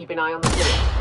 keep an eye on the city.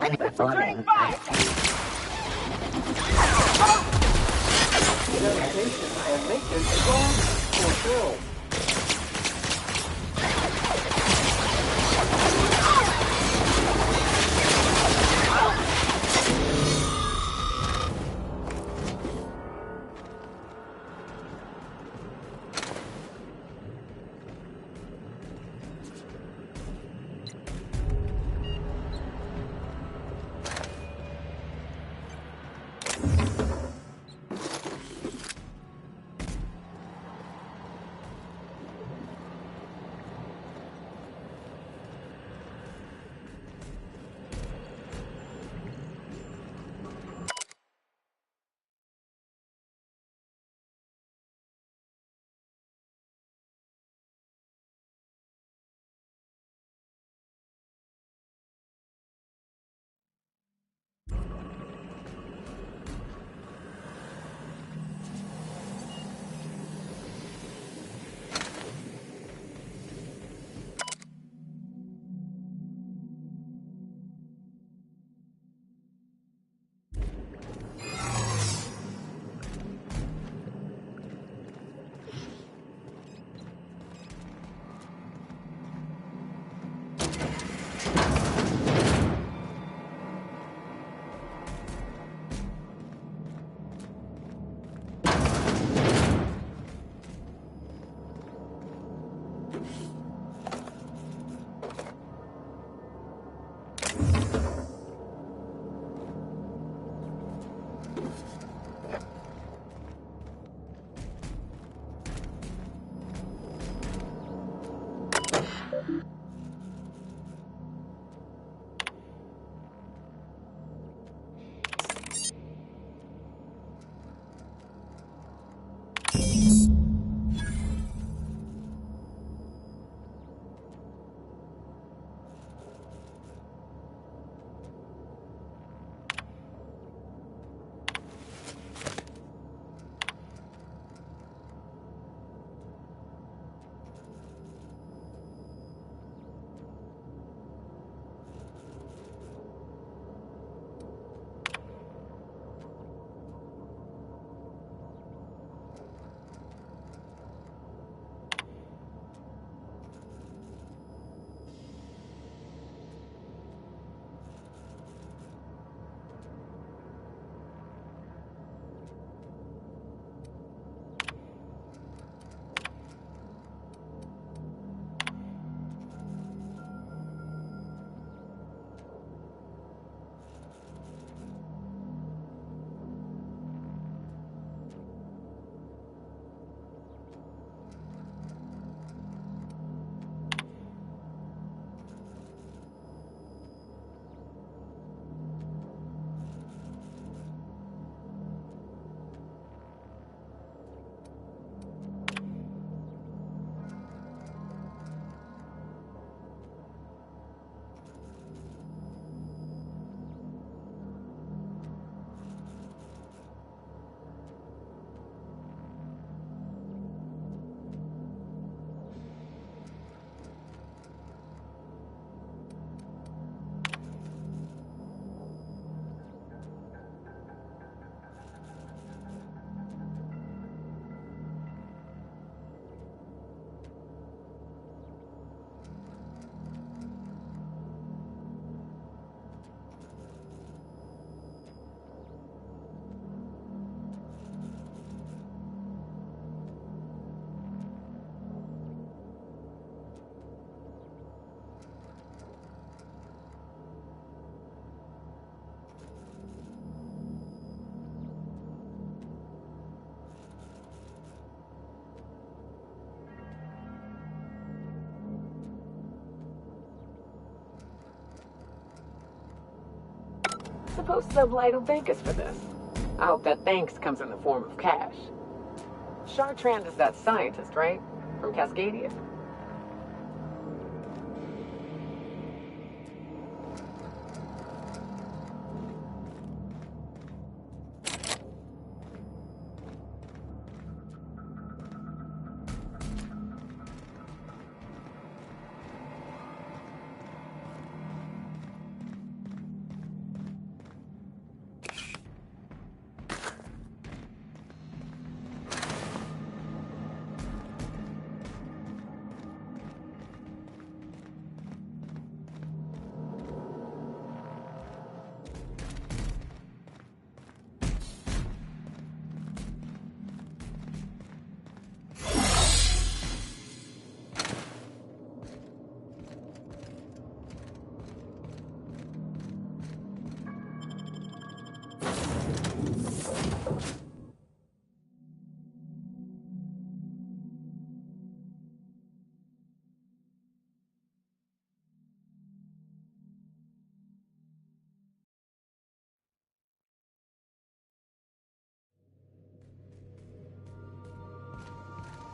Returning fire! Dedication and maintenance goals fulfilled. supposed Sublight will thank us for this. I hope that thanks comes in the form of cash. Chartrand is that scientist, right? From Cascadia?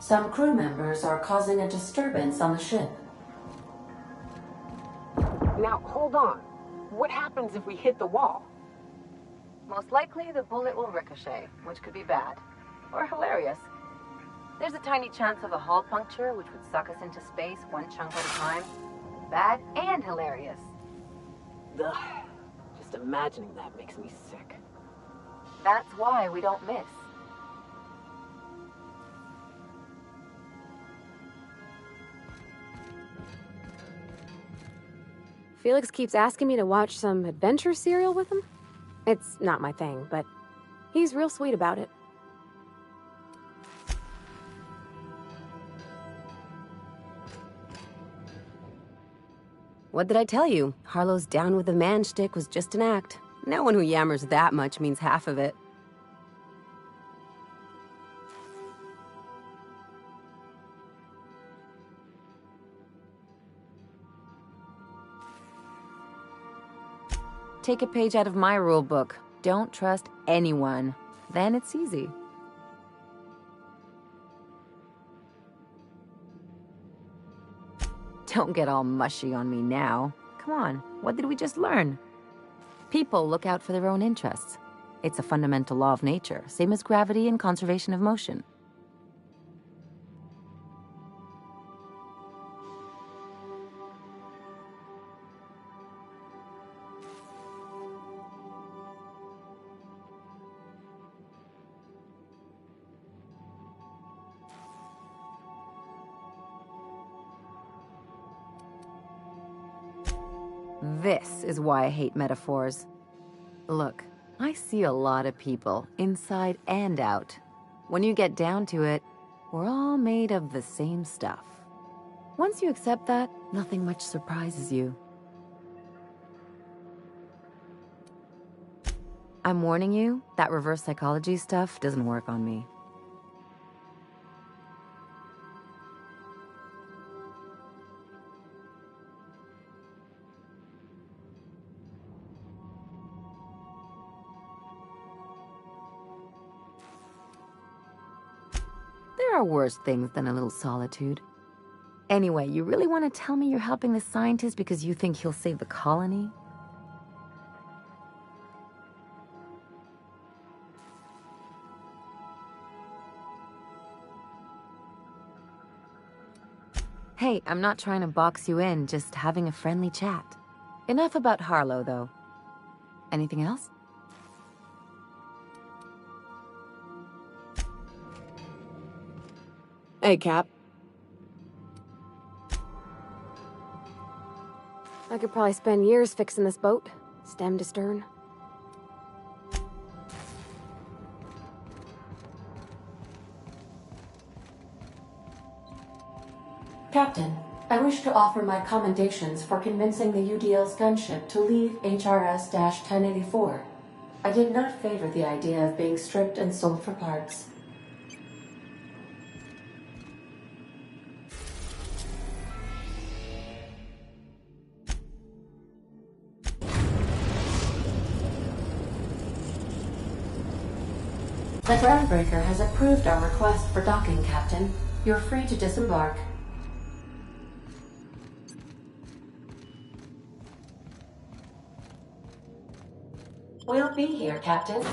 Some crew members are causing a disturbance on the ship. Now, hold on. What happens if we hit the wall? Most likely, the bullet will ricochet, which could be bad. Or hilarious. There's a tiny chance of a hull puncture, which would suck us into space one chunk at a time. Bad and hilarious. Ugh. Just imagining that makes me sick. That's why we don't miss. Felix keeps asking me to watch some adventure serial with him. It's not my thing, but he's real sweet about it. What did I tell you? Harlow's down with the man shtick was just an act. No one who yammers that much means half of it. Take a page out of my rule book. Don't trust anyone. Then it's easy. Don't get all mushy on me now. Come on, what did we just learn? People look out for their own interests. It's a fundamental law of nature, same as gravity and conservation of motion. This is why I hate metaphors. Look, I see a lot of people, inside and out. When you get down to it, we're all made of the same stuff. Once you accept that, nothing much surprises you. I'm warning you, that reverse psychology stuff doesn't work on me. There are worse things than a little solitude. Anyway, you really want to tell me you're helping the scientist because you think he'll save the colony? Hey, I'm not trying to box you in, just having a friendly chat. Enough about Harlow, though. Anything else? Hey, Cap. I could probably spend years fixing this boat, stem to stern. Captain, I wish to offer my commendations for convincing the UDL's gunship to leave HRS-1084. I did not favor the idea of being stripped and sold for parts. The groundbreaker has approved our request for docking, Captain. You're free to disembark. We'll be here, Captain.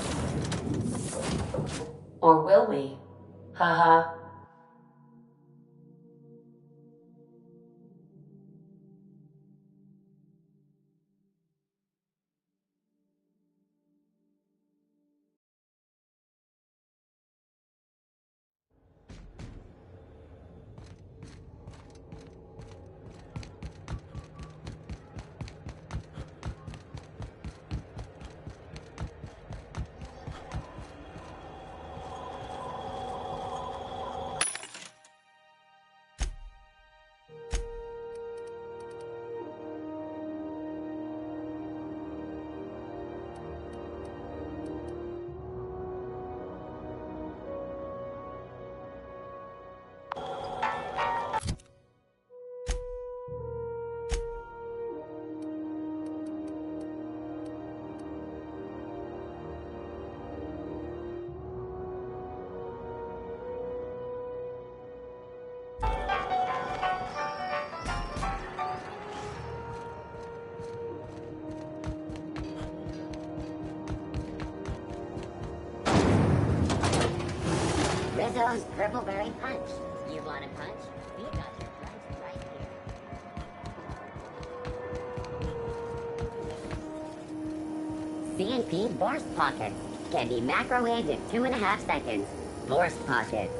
Or will we? Haha. Rizzo's Purple Berry Punch. You want a punch? We got your punch right here. C&P Borst Pockets. Can be microwaved in 2.5 seconds. Borst Pockets.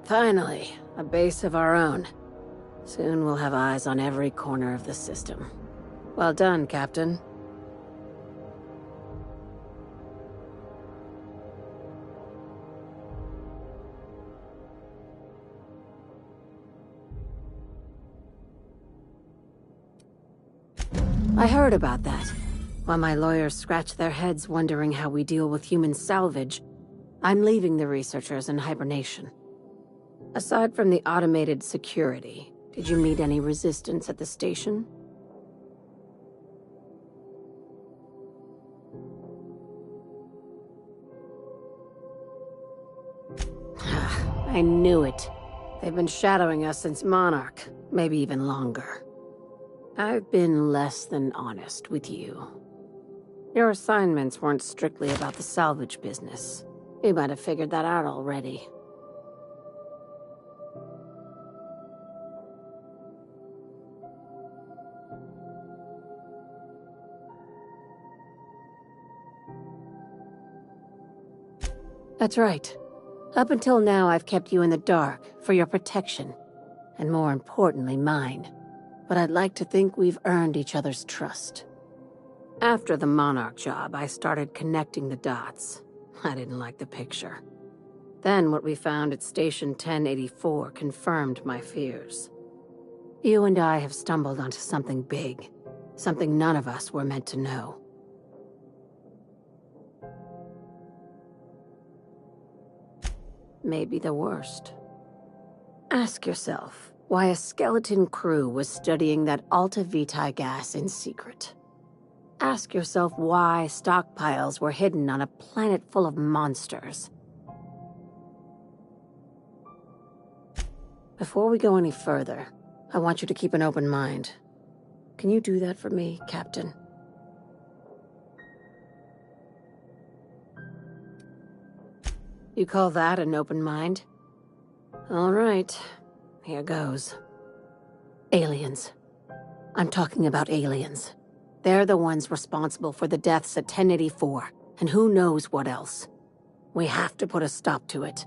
Finally, a base of our own. Soon we'll have eyes on every corner of the system. Well done, Captain. I heard about that. While my lawyers scratch their heads wondering how we deal with human salvage, I'm leaving the researchers in hibernation. Aside from the automated security, did you meet any resistance at the station? I knew it. They've been shadowing us since Monarch, maybe even longer. I've been less than honest with you. Your assignments weren't strictly about the salvage business. You might have figured that out already. That's right. Up until now, I've kept you in the dark for your protection, and more importantly, mine. But I'd like to think we've earned each other's trust. After the Monarch job, I started connecting the dots. I didn't like the picture. Then what we found at Station 1084 confirmed my fears. You and I have stumbled onto something big, something none of us were meant to know. Maybe the worst. Ask yourself why a skeleton crew was studying that Alta Vitae gas in secret. Ask yourself why stockpiles were hidden on a planet full of monsters. Before we go any further, I want you to keep an open mind. Can you do that for me, Captain? You call that an open mind? All right, here goes. Aliens. I'm talking about aliens. They're the ones responsible for the deaths at 1084, and who knows what else. We have to put a stop to it.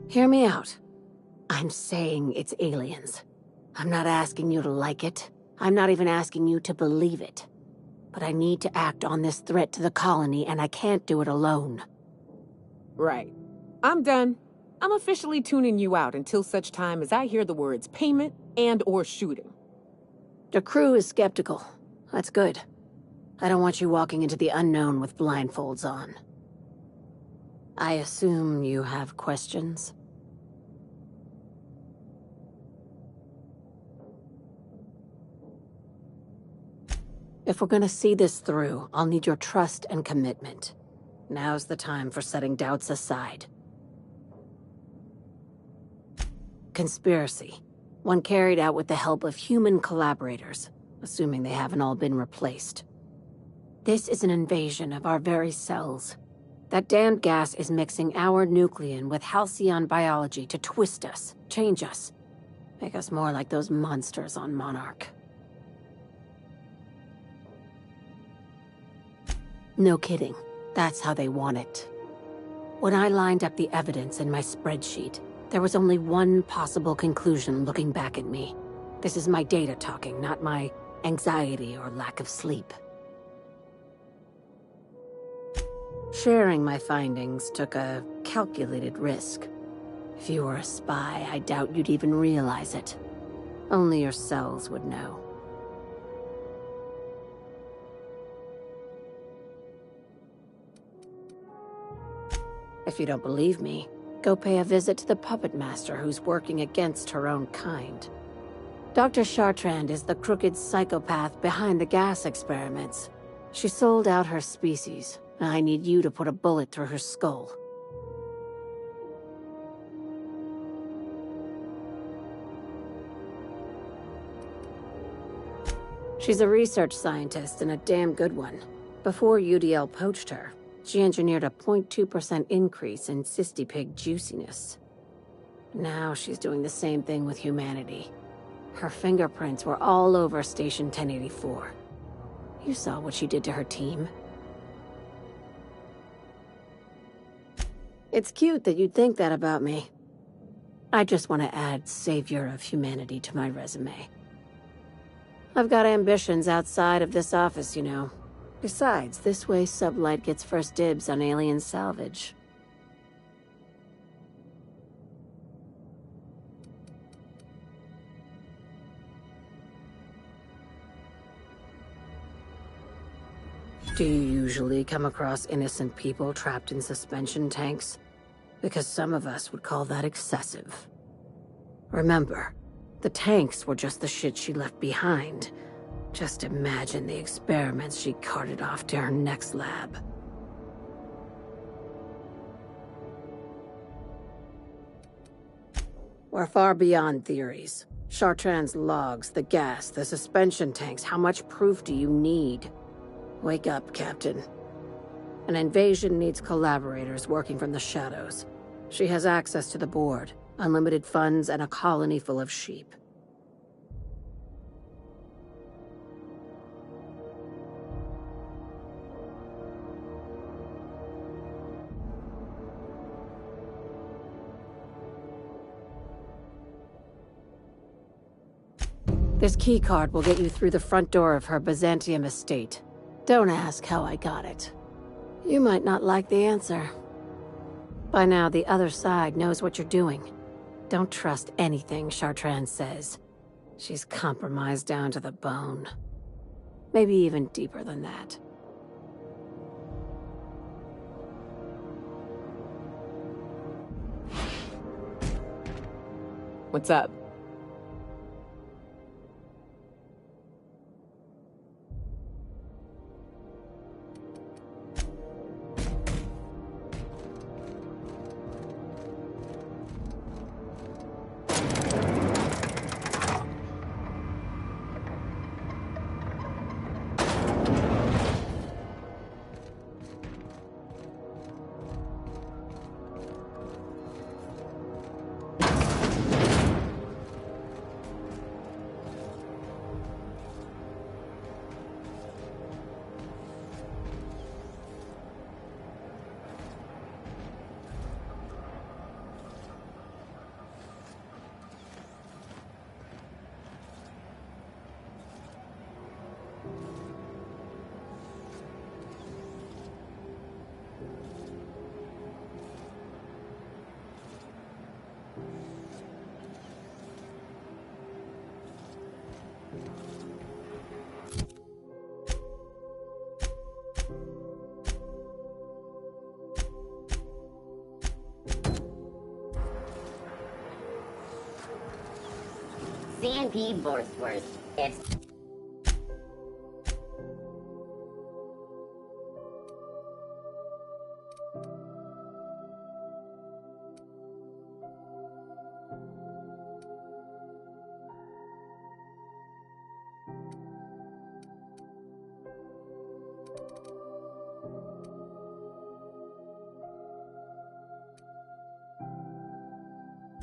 Hear me out. I'm saying it's aliens. I'm not asking you to like it. I'm not even asking you to believe it. But I need to act on this threat to the colony, and I can't do it alone. Right. I'm done. I'm officially tuning you out until such time as I hear the words payment and/or shooting. The crew is skeptical. That's good. I don't want you walking into the unknown with blindfolds on. I assume you have questions? If we're gonna see this through, I'll need your trust and commitment. Now's the time for setting doubts aside. Conspiracy. One carried out with the help of human collaborators, assuming they haven't all been replaced. This is an invasion of our very cells. That damned gas is mixing our nucleon with halcyon biology to twist us, change us, make us more like those monsters on Monarch. No kidding. That's how they want it. When I lined up the evidence in my spreadsheet, there was only one possible conclusion looking back at me. This is my data talking, not my anxiety or lack of sleep. Sharing my findings took a calculated risk. If you were a spy, I doubt you'd even realize it. Only your cells would know. If you don't believe me, go pay a visit to the puppet master who's working against her own kind. Dr. Chartrand is the crooked psychopath behind the gas experiments. She sold out her species, and I need you to put a bullet through her skull. She's a research scientist and a damn good one. Before UDL poached her, she engineered a 0.2% increase in cystipig juiciness. Now she's doing the same thing with humanity. Her fingerprints were all over Station 1084. You saw what she did to her team. It's cute that you'd think that about me. I just want to add savior of humanity to my resume. I've got ambitions outside of this office, you know. Besides, this way Sublight gets first dibs on alien salvage. Do you usually come across innocent people trapped in suspension tanks? Because some of us would call that excessive. Remember, the tanks were just the shit she left behind. Just imagine the experiments she carted off to her next lab. We're far beyond theories. Chartrand's logs, the gas, the suspension tanks, how much proof do you need? Wake up, Captain. An invasion needs collaborators working from the shadows. She has access to the board, unlimited funds, and a colony full of sheep. This keycard will get you through the front door of her Byzantium estate. Don't ask how I got it. You might not like the answer. By now, the other side knows what you're doing. Don't trust anything Chartrand says. She's compromised down to the bone. Maybe even deeper than that. What's up? CNP Borsworth. It's...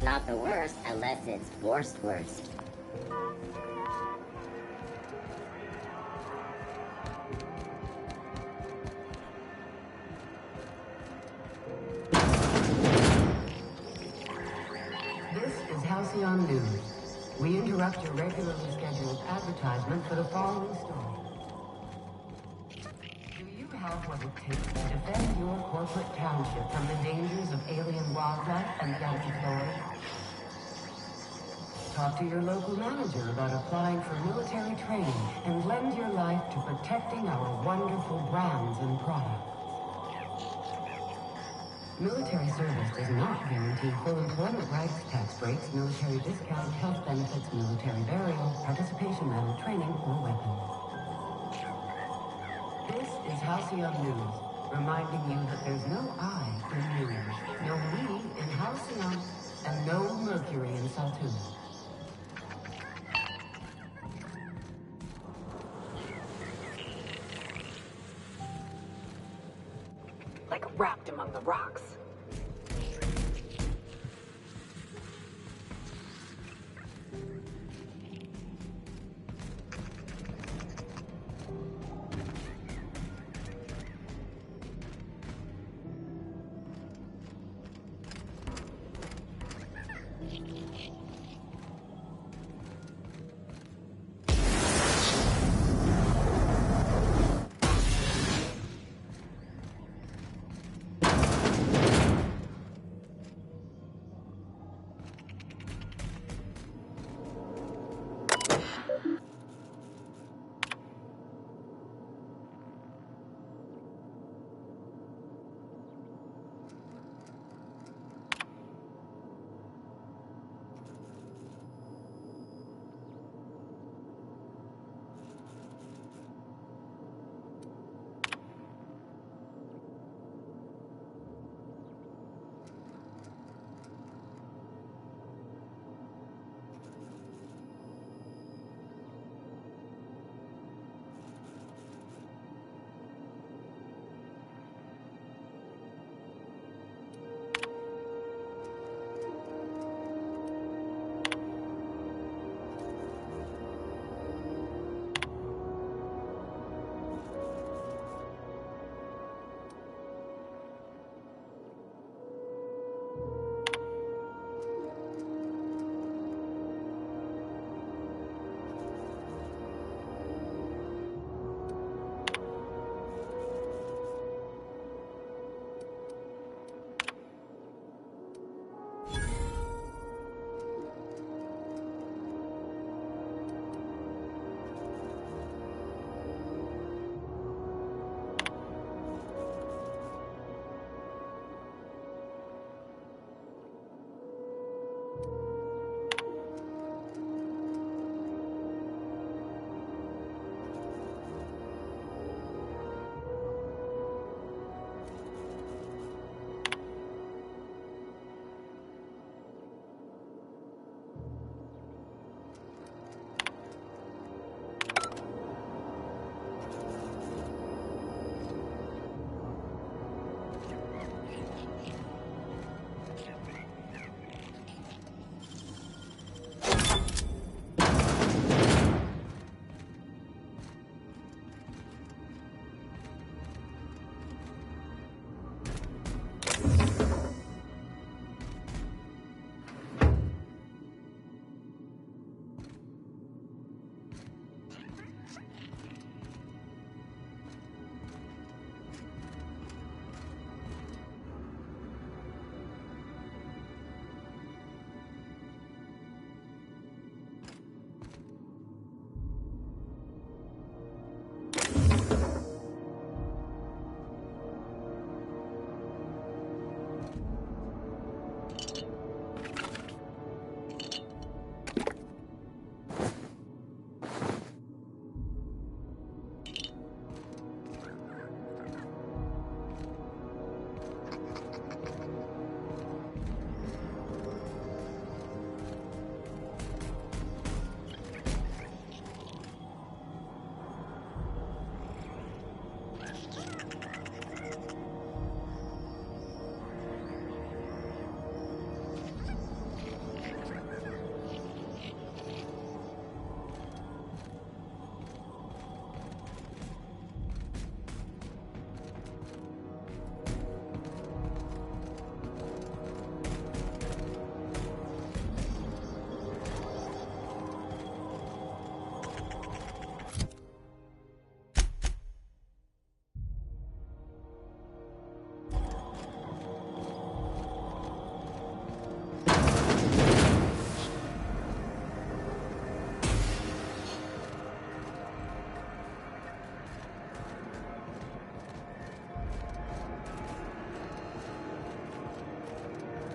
not the worst unless it's Borsworth. News. We interrupt your regularly scheduled advertisement for the following story. Do you have what it takes to defend your corporate township from the dangers of alien wildlife and deadly flora? Talk to your local manager about applying for military training and lend your life to protecting our wonderful brands and products. Military service does not guarantee full employment rights, tax breaks, military discounts, health benefits, military burial, participation medal, training, or weapons. This is Halcyon News, reminding you that there's no I in news, no we in Halcyon, and no Mercury in Saltuna. Like wrapped among the rocks.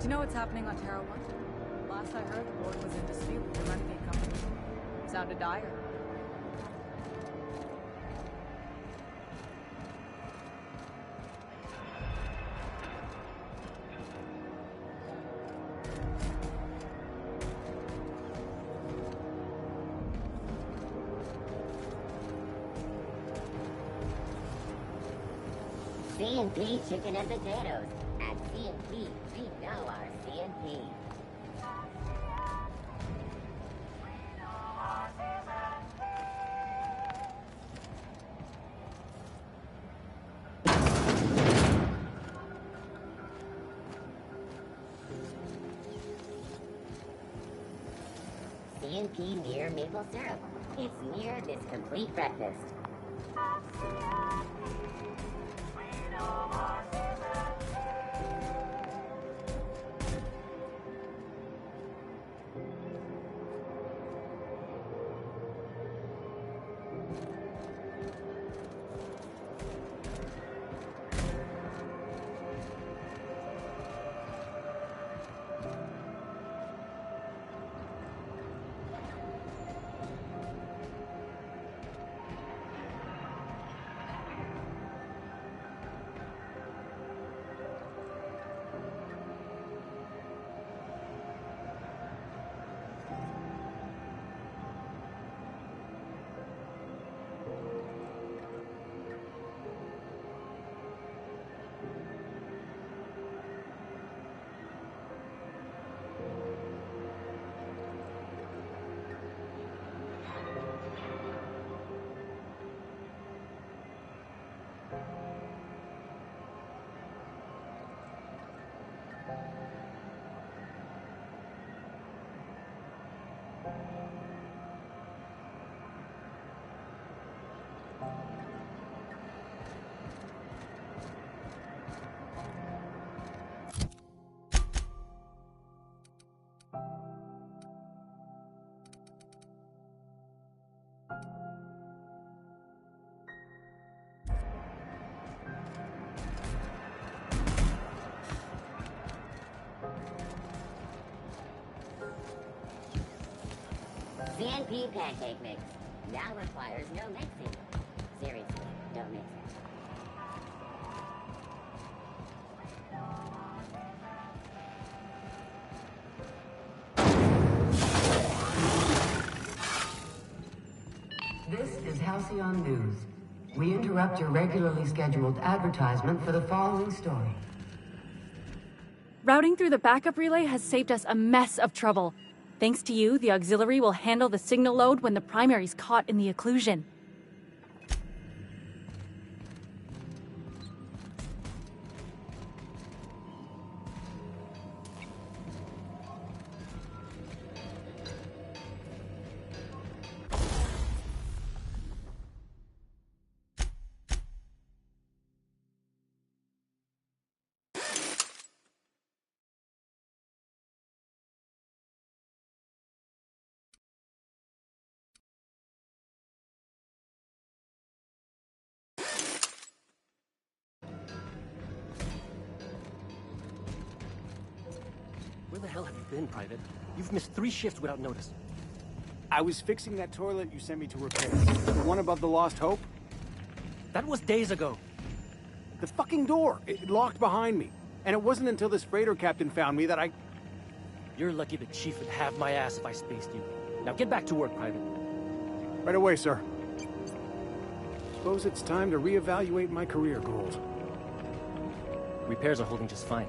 you know what's happening on Terra 1? Last I heard, the board was in dispute with the renegade company. Sounded dire. C&P chicken and potatoes. At C&P, we know our C&P. C&P near maple syrup. It's near this complete breakfast. C&P pancake mix now requires no mixing. Seriously, don't mix it. This is Halcyon News. We interrupt your regularly scheduled advertisement for the following story. Routing through the backup relay has saved us a mess of trouble. Thanks to you, the auxiliary will handle the signal load when the primary's caught in the occlusion. Where the hell have you been, Private? You've missed 3 shifts without notice. I was fixing that toilet you sent me to repair. The one above the Lost Hope? That was days ago. The fucking door! It locked behind me. And it wasn't until this freighter captain found me that I... You're lucky the chief would have my ass if I spaced you. Now get back to work, Private. Right away, sir. Suppose it's time to reevaluate my career goals. Repairs are holding just fine.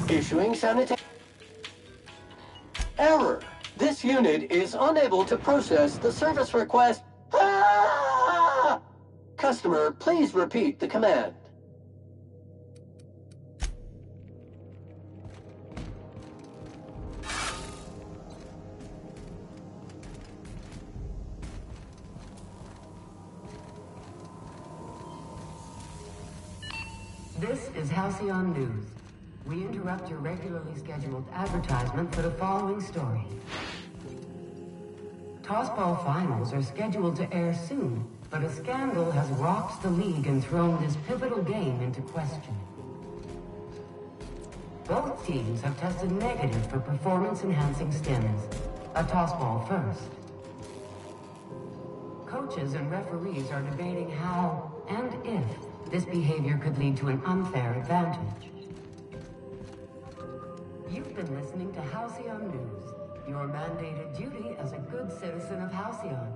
Issuing sanitary. Error. This unit is unable to process the service request. Ah! Customer, please repeat the command. This is Halcyon News. We interrupt your regularly scheduled advertisement for the following story. Tossball finals are scheduled to air soon, but a scandal has rocked the league and thrown this pivotal game into question. Both teams have tested negative for performance-enhancing stims. A tossball first. Coaches and referees are debating how and if this behavior could lead to an unfair advantage. You've been listening to Halcyon News, your mandated duty as a good citizen of Halcyon.